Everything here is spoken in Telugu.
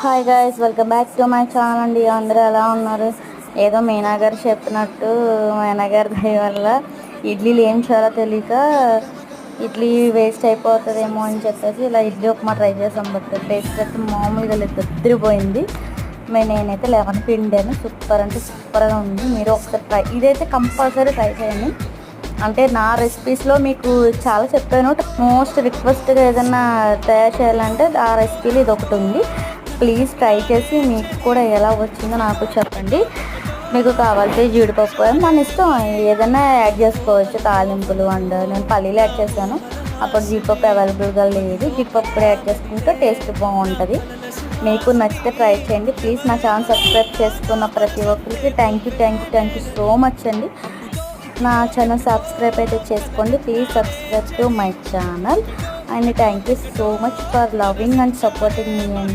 Hi guys, welcome back to my channel అండి. అందరూ ఎలా ఉన్నారు? ఏదో మీనా గారు చెప్పినట్టు మీనా గారి దయ వల్ల ఇడ్లీలు ఏం చేయాలో తెలియక ఇడ్లీ వేస్ట్ అయిపోతుందేమో అని చెప్పేసి ఇలా ఇడ్లీ ఉప్మా ట్రై చేసాం. బట్ టేస్ట్ అయితే మామూలుగా లేదు, దద్దరిపోయింది. నేనైతే లెమన్ పిండాను. సూపర్ అంటే సూపర్గా ఉంది. మీరు ఒకసారి ఇదైతే కంపల్సరీ ట్రై చేయండి. అంటే నా రెసిపీస్లో మీకు చాలా చెప్పాను. మోస్ట్ రిక్వెస్ట్గా ఏదైనా తయారు చేయాలంటే ఆ రెసిపీలో ఇది ఒకటి ఉంది. ప్లీజ్ ట్రై చేసి మీకు కూడా ఎలా వచ్చిందో నాకు చెప్పండి. మీకు కావాల్సి జీడిపప్పు మన ఇష్టం, ఏదైనా యాడ్ చేసుకోవచ్చు. తాలింపులు అండ్ నేను పల్లీలు యాడ్ చేశాను. అప్పుడు జీడిపప్పు అవైలబుల్గా లేదు. జీడిపప్పు కూడా యాడ్ చేసుకుంటే టేస్ట్ బాగుంటుంది. మీకు నచ్చితే ట్రై చేయండి. ప్లీజ్ నా ఛానల్ సబ్స్క్రైబ్ చేసుకున్న ప్రతి ఒక్కరికి థ్యాంక్ యూ సో మచ్ అండి. నా ఛానల్ సబ్స్క్రైబ్ అయితే చేసుకోండి. Please subscribe to my channel and thank you so much for loving and supporting me అండి.